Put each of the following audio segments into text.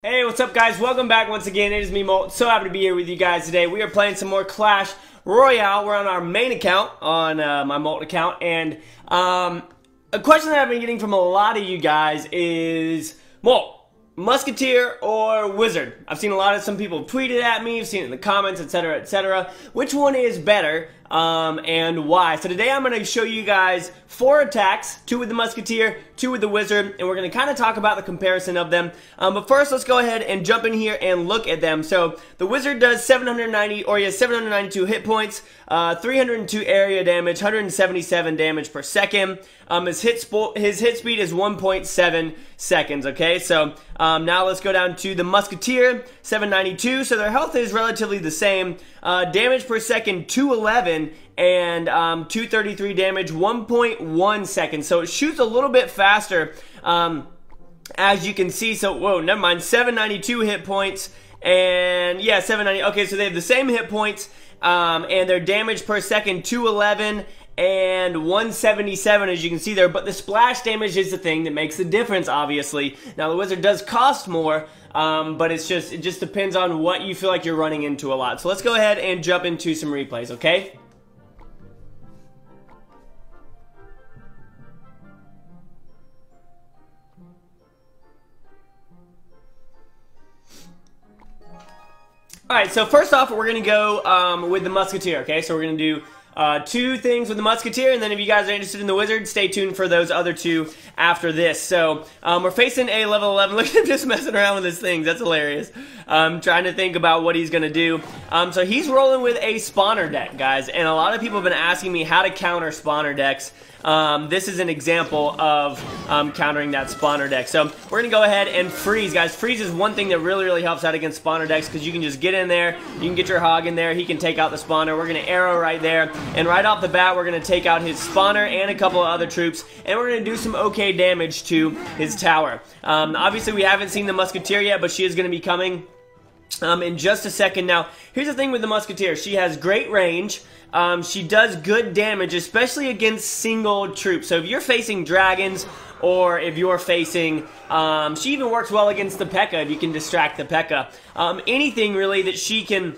Hey, what's up guys? Welcome back once again. It is me, Molt. So happy to be here with you guys today. We are playing some more Clash Royale. We're on our main account, on my Molt account, and a question that I've been getting from a lot of you guys is, Molt, Musketeer or Wizard? I've seen some people tweet it at me, I've seen it in the comments, etc, etc. Which one is better, and why? So today I'm going to show you guys 4 attacks, 2 with the Musketeer, 2 with the Wizard, and we're going to kind of talk about the comparison of them. But first, let's go ahead and jump in here and look at them. So the Wizard does 792 hit points, 302 area damage, 177 damage per second. His hit speed is 1.7 seconds, okay? So now let's go down to the Musketeer, 792, so their health is relatively the same. Damage per second, 211, and 233 damage, 1.1 seconds. So it shoots a little bit faster, as you can see. So, whoa, never mind, 792 hit points, and yeah, 790. Okay, so they have the same hit points, and their damage per second, 211, and 177, as you can see there, but the splash damage is the thing that makes the difference, obviously. Now, the Wizard does cost more, but it just depends on what you feel like you're running into a lot. So let's go ahead and jump into some replays, okay? Alright, so first off, we're going to go with the Musketeer, okay? So we're going to do 2 things with the Musketeer, and then if you guys are interested in the Wizard, stay tuned for those other 2 after this. So, we're facing a level 11. Look at him just messing around with his things. That's hilarious. Trying to think about what he's going to do. So he's rolling with a spawner deck, guys, and a lot of people have been asking me how to counter spawner decks. This is an example of countering that spawner deck. So we're going to go ahead and freeze, guys. Freeze is one thing that really helps out against spawner decks, because you can just get in there, you can get your hog in there, he can take out the spawner. We're going to arrow right there, and right off the bat, we're going to take out his spawner and a couple of other troops, and we're going to do some okay damage to his tower. Obviously, we haven't seen the Musketeer yet, but she is going to be coming in just a second. Now, here's the thing with the Musketeer. She has great range. She does good damage, especially against single troops. So if you're facing dragons, or if you're facing, she even works well against the P.E.K.K.A. if you can distract the P.E.K.K.A. Anything really that she can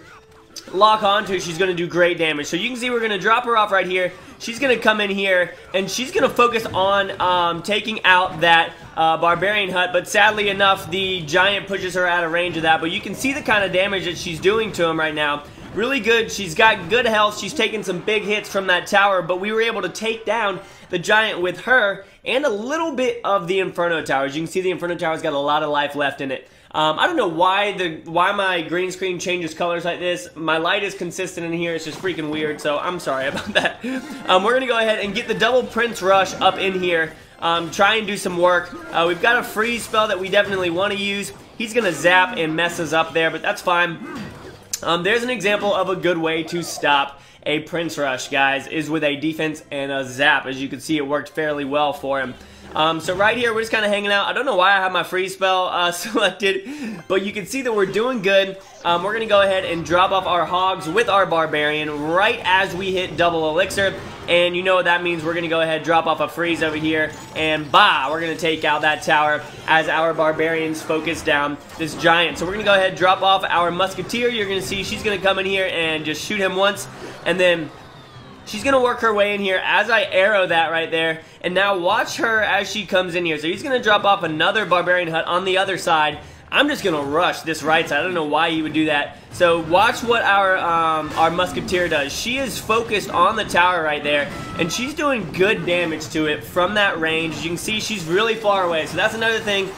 lock onto, she's going to do great damage. So you can see we're going to drop her off right here. She's going to come in here, and she's going to focus on taking out that Barbarian hut, but sadly enough, the Giant pushes her out of range of that. But you can see the kind of damage that she's doing to him right now. Really good. She's got good health. She's taken some big hits from that tower, but we were able to take down the Giant with her and a little bit of the Inferno Tower. As you can see, the Inferno Tower's got a lot of life left in it. I don't know why my green screen changes colors like this. My light is consistent in here. It's just freaking weird, so I'm sorry about that. We're going to go ahead and get the double Prince Rush up in here. Try and do some work. We've got a freeze spell that we definitely want to use. He's going to zap and mess us up there, but that's fine. There's an example of a good way to stop a Prince Rush, guys, is with a defense and a zap. As you can see, it worked fairly well for him. So right here, we're just kind of hanging out. I don't know why I have my freeze spell selected, but you can see that we're doing good. We're going to go ahead and drop off our hogs with our Barbarian right as we hit double elixir. And you know what that means. We're going to go ahead, drop off a freeze over here, and bah, we're going to take out that tower as our Barbarians focus down this Giant. So we're going to go ahead, drop off our Musketeer. You're going to see she's going to come in here and just shoot him once, and then she's going to work her way in here as I arrow that right there. And now watch her as she comes in here. So he's going to drop off another Barbarian hut on the other side. I'm just going to rush this right side. I don't know why he would do that. So watch what our Musketeer does. She is focused on the tower right there, and she's doing good damage to it from that range. As you can see, she's really far away. So that's another thing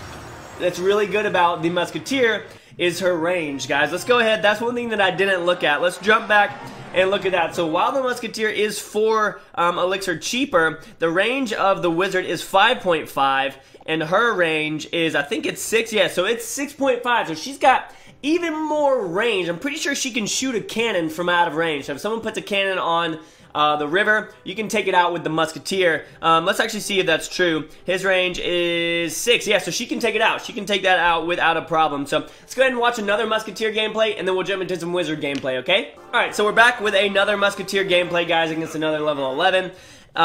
that's really good about the Musketeer is her range, guys. Let's go ahead. That's one thing that I didn't look at. Let's jump back and look at that. So while the Musketeer is 4 elixir cheaper, the range of the Wizard is 5.5, and her range is, I think it's 6. Yeah, so it's 6.5. So she's got even more range. I'm pretty sure she can shoot a cannon from out of range. So if someone puts a cannon on the river, you can take it out with the Musketeer. Let's actually see if that's true. His range is 6. Yeah, so she can take it out. She can take that out without a problem. So let's go ahead and watch another Musketeer gameplay, and then we'll jump into some Wizard gameplay, okay? Alright, so we're back with another Musketeer gameplay, guys, against another level 11. This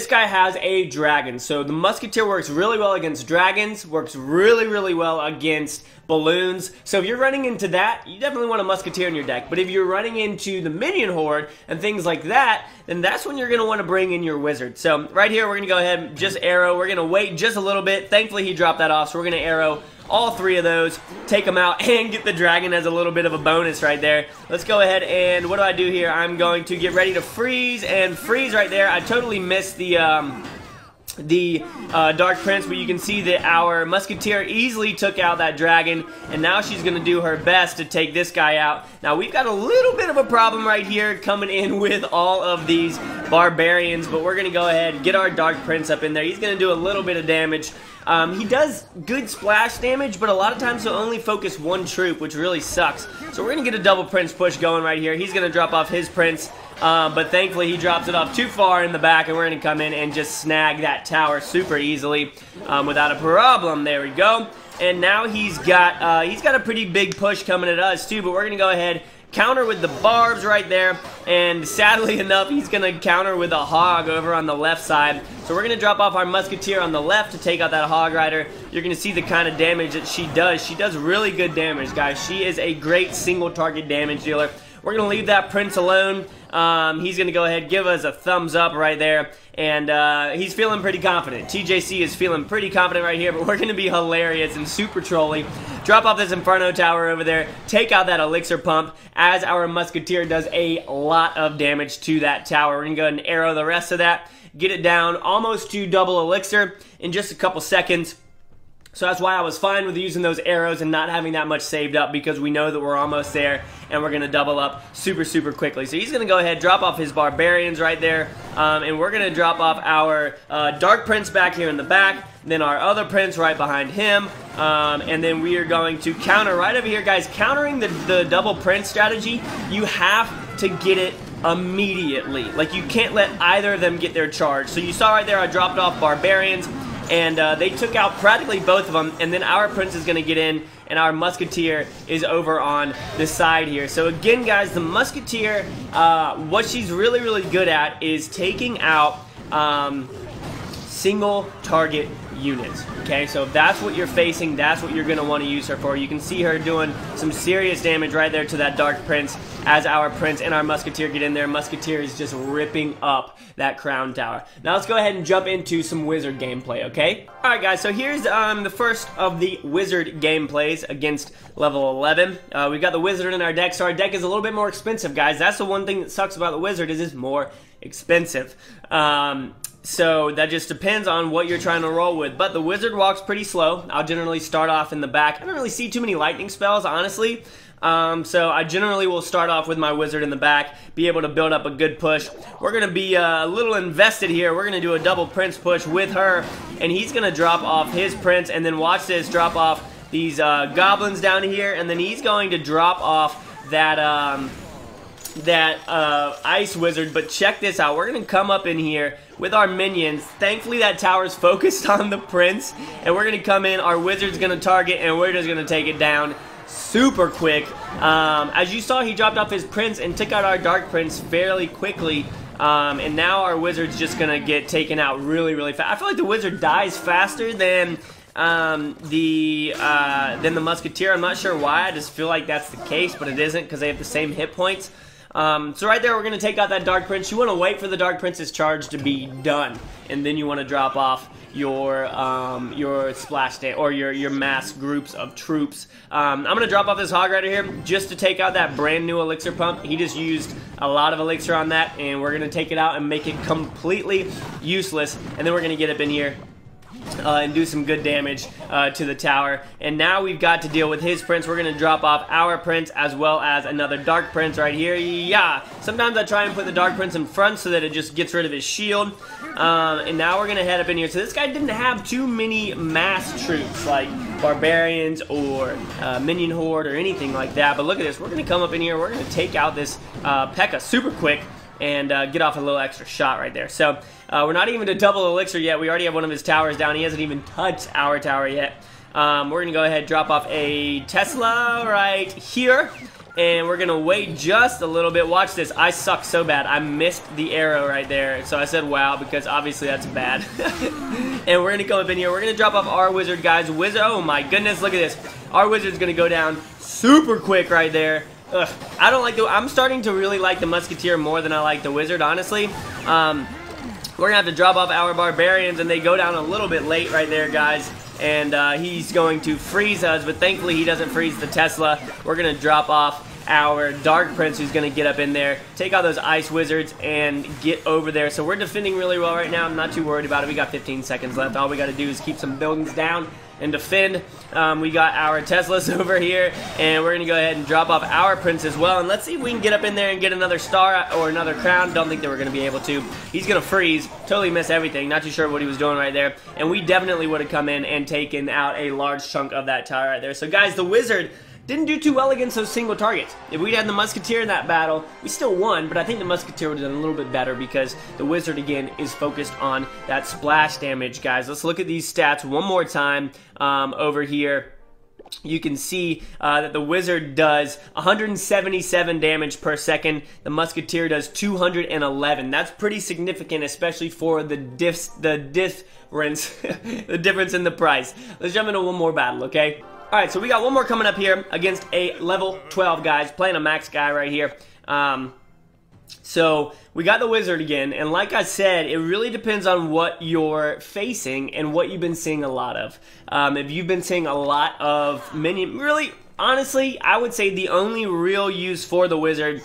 guy has a dragon. So the musketeer works really well against dragons, works really, really well against balloons. So if you're running into that, you definitely want a musketeer in your deck. But if you're running into the minion horde and things like that, then that's when you're going to want to bring in your wizard. So right here, we're going to go ahead and just arrow. We're going to wait just a little bit. Thankfully, he dropped that off, so we're going to arrow all 3 of those, take them out, and get the dragon as a little bit of a bonus right there. Let's go ahead and what do I do here? I'm going to get ready to freeze, and freeze right there. I totally missed the Dark Prince, but you can see that our musketeer easily took out that dragon, and now she's going to do her best to take this guy out. Now we've got a little bit of a problem right here coming in with all of these barbarians, but we're going to go ahead and get our Dark Prince up in there. He's going to do a little bit of damage. He does good splash damage, but a lot of times he'll only focus 1 troop, which really sucks. So we're going to get a double prince push going right here. He's going to drop off his prince, but thankfully he drops it off too far in the back, and we're going to come in and just snag that tower super easily without a problem. There we go. And now he's got a pretty big push coming at us too, but we're going to go ahead, counter with the barbs right there, and sadly enough, he's going to counter with a hog over on the left side. So we're going to drop off our musketeer on the left to take out that hog rider. You're going to see the kind of damage that she does. She does really good damage, guys. She is a great single target damage dealer. We're going to leave that prince alone. He's going to go ahead, give us a thumbs up right there, and he's feeling pretty confident. TJC is feeling pretty confident right here, but we're going to be hilarious and super trolly. Drop off this Inferno Tower over there, take out that Elixir Pump, as our Musketeer does a lot of damage to that tower. We're going to go ahead and arrow the rest of that, get it down almost to double Elixir in just a couple seconds. So that's why I was fine with using those arrows and not having that much saved up, because we know that we're almost there and we're going to double up super, super quickly. So he's going to go ahead, drop off his barbarians right there, and we're going to drop off our Dark Prince back here in the back, then our other Prince right behind him, and then we are going to counter right over here. Guys, countering the double Prince strategy, you have to get it immediately. Like, you can't let either of them get their charge. So you saw right there I dropped off barbarians, and they took out practically both of them, and then our Prince is going to get in, and our Musketeer is over on the side here. So again, guys, the Musketeer, what she's really, really good at is taking out single target units. Okay, so if that's what you're facing, that's what you're going to want to use her for. You can see her doing some serious damage right there to that Dark Prince as our Prince and our Musketeer get in there. Musketeer is just ripping up that Crown Tower. Now let's go ahead and jump into some Wizard gameplay, okay? Alright guys, so here's the first of the Wizard gameplays against level 11. We've got the Wizard in our deck, so our deck is a little bit more expensive, guys. That's the one thing that sucks about the Wizard, is it's more expensive. So that just depends on what you're trying to roll with. But the Wizard walks pretty slow. I'll generally start off in the back. I don't really see too many lightning spells, honestly. So I generally will start off with my Wizard in the back, be able to build up a good push. We're going to be a little invested here. We're going to do a double Prince push with her, and he's going to drop off his Prince, and then watch this, drop off these goblins down here, and then he's going to drop off that Ice Wizard. But check this out. We're going to come up in here with our minions. Thankfully, that tower's focused on the Prince, and we're going to come in. Our Wizard's going to target, and we're just going to take it down super quick. As you saw, he dropped off his Prince and took out our Dark Prince fairly quickly, and now our Wizard's just going to get taken out really, really fast. I feel like the Wizard dies faster than the Musketeer. I'm not sure why. I just feel like that's the case, but it isn't, because they have the same hit points. So right there, we're going to take out that Dark Prince. You want to wait for the Dark Prince's charge to be done, and then you want to drop off your splash day, or your mass groups of troops. I'm going to drop off this Hog Rider here just to take out that brand new Elixir Pump. He just used a lot of Elixir on that, and we're going to take it out and make it completely useless, and then we're going to get up in here and do some good damage to the tower. And now we've got to deal with his Prince. We're going to drop off our Prince as well as another Dark Prince right here. Yeah, sometimes I try and put the Dark Prince in front so that it just gets rid of his shield. And now we're going to head up in here. So this guy didn't have too many mass troops like barbarians or minion horde or anything like that. But look at this. We're going to come up in here. We're going to take out this P.E.K.K.A. super quick and get off a little extra shot right there. So we're not even to double Elixir yet. We already have one of his towers down. He hasn't even touched our tower yet. We're going to go ahead and drop off a Tesla right here. And we're going to wait just a little bit. Watch this. I suck so bad. I missed the arrow right there. So I said wow because obviously that's bad. And we're going to come up in here. We're going to drop off our wizard, guys. Wizard. Oh my goodness. Look at this. Our wizard's going to go down super quick right there. Ugh. I don't like the... I'm starting to really like the musketeer more than I like the wizard, honestly. We're going to have to drop off our barbarians, and they go down a little bit late right there, guys. And he's going to freeze us, but thankfully he doesn't freeze the Tesla. We're going to drop off our Dark Prince, who's going to get up in there, take out those Ice Wizards, and get over there. So we're defending really well right now. I'm not too worried about it. We got 15 seconds left. All we got to do is keep some buildings down and defend. We got our Teslas over here, and we're going to go ahead and drop off our Prince as well. And let's see if we can get up in there and get another star or another crown. Don't think that we're going to be able to. He's going to freeze, totally miss everything. Not too sure what he was doing right there. And we definitely would have come in and taken out a large chunk of that tower right there. So guys, the wizard didn't do too well against those single targets. If we'd had the musketeer in that battle, we still won, but I think the musketeer would have done a little bit better because the wizard, again, is focused on that splash damage, guys. Let's look at these stats one more time over here. You can see that the wizard does 177 damage per second. The musketeer does 211. That's pretty significant, especially for the difference in the price. Let's jump into one more battle, okay? Alright, so we got one more coming up here against a level 12, guys. Playing a max guy right here. So we got the wizard again, and like I said, it really depends on what you're facing and what you've been seeing a lot of. If you've been seeing a lot of minion, really, honestly, I would say the only real use for the wizard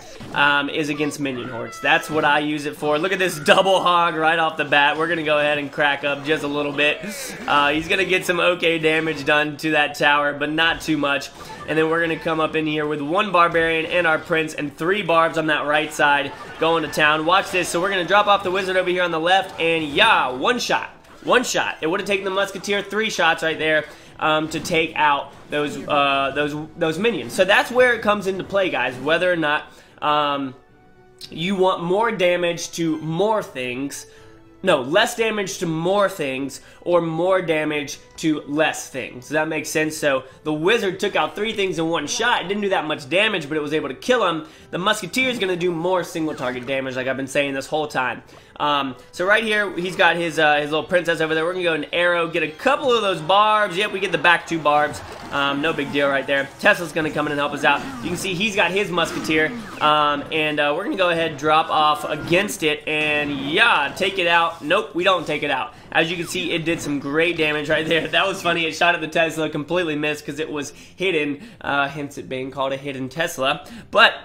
is against minion hordes. That's what I use it for. Look at this double hog right off the bat. We're going to go ahead and crack up just a little bit. He's going to get some okay damage done to that tower, but not too much. And then we're going to come up in here with one barbarian and our prince and 3 barbs on that right side going to town. Watch this. So we're going to drop off the wizard over here on the left, and yeah, one shot. One shot. It would have taken the musketeer 3 shots right there to take out those minions. So that's where it comes into play, guys, whether or not you want more damage to more things. No, less damage to more things, or more damage to less things. Does that make sense? So the wizard took out 3 things in one shot. It didn't do that much damage, but it was able to kill him. The musketeer is going to do more single target damage, like I've been saying this whole time. So right here, he's got his little princess over there. We're going to go an arrow, get a couple of those barbs. Yep, we get the back 2 barbs. No big deal right there. Tesla's going to come in and help us out. You can see he's got his musketeer. And we're going to go ahead and drop off against it. And yeah, take it out. Nope, we don't take it out. As you can see, it did some great damage right there. That was funny. It shot at the Tesla, completely missed because it was hidden. Hence it being called a hidden Tesla. But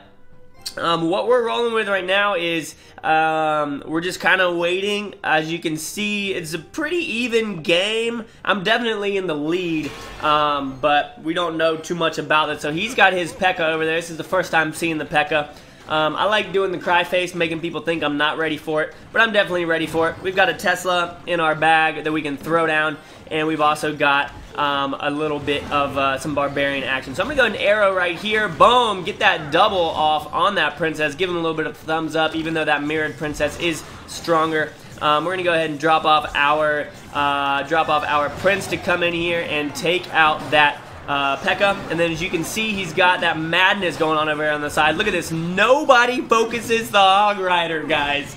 what we're rolling with right now is we're just kind of waiting. As you can see, it's a pretty even game. I'm definitely in the lead, but we don't know too much about it. So he's got his P.E.K.K.A. over there. This is the first time seeing the P.E.K.K.A. I like doing the cry face, making people think I'm not ready for it, but I'm definitely ready for it. We've got a Tesla in our bag that we can throw down, and we've also got a little bit of some barbarian action. So I'm going to go an arrow right here. Boom! Get that double off on that princess. Give him a little bit of thumbs up, even though that mirrored princess is stronger. We're going to go ahead and drop off our prince to come in here and take out that P.E.K.K.A. And then as you can see, he's got that madness going on over here on the side. Look at this. Nobody focuses the Hog Rider, guys.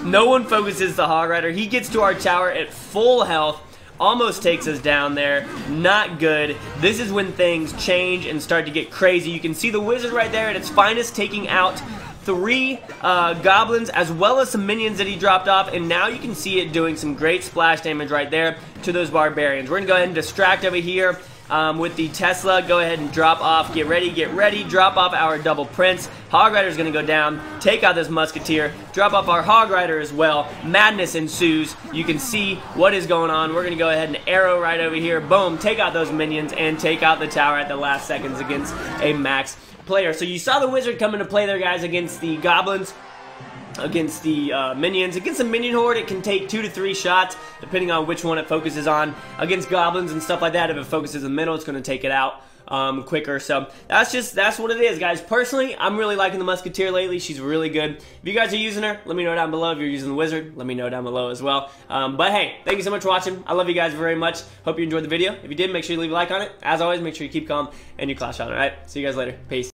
No one focuses the Hog Rider. He gets to our tower at full health. Almost takes us down there. Not good. This is when things change and start to get crazy. You can see the wizard right there at its finest, taking out 3 goblins as well as some minions that he dropped off, and now you can see it doing some great splash damage right there to those barbarians. We're gonna go ahead and distract over here with the Tesla. Go ahead and drop off. Get ready. Drop off our double prince. Hog Rider's gonna go down. Take out this musketeer. Drop off our Hog Rider as well. Madness ensues. You can see what is going on. We're gonna go ahead and arrow right over here. Boom. Take out those minions and take out the tower at the last seconds against a max player. So you saw the wizard come into play there, guys, against the goblins, against the minions. Against a minion horde, it can take 2 to 3 shots, depending on which one it focuses on. Against goblins and stuff like that, if it focuses in the middle, it's going to take it out. quicker. So that's what it is, guys. Personally, I'm really liking the Musketeer lately. She's really good. If you guys are using her, let me know down below. If you're using the Wizard, let me know down below as well. But hey, thank you so much for watching. I love you guys very much. Hope you enjoyed the video. If you did, make sure you leave a like on it. As always, make sure you keep calm and you Clash on. All right, see you guys later. Peace.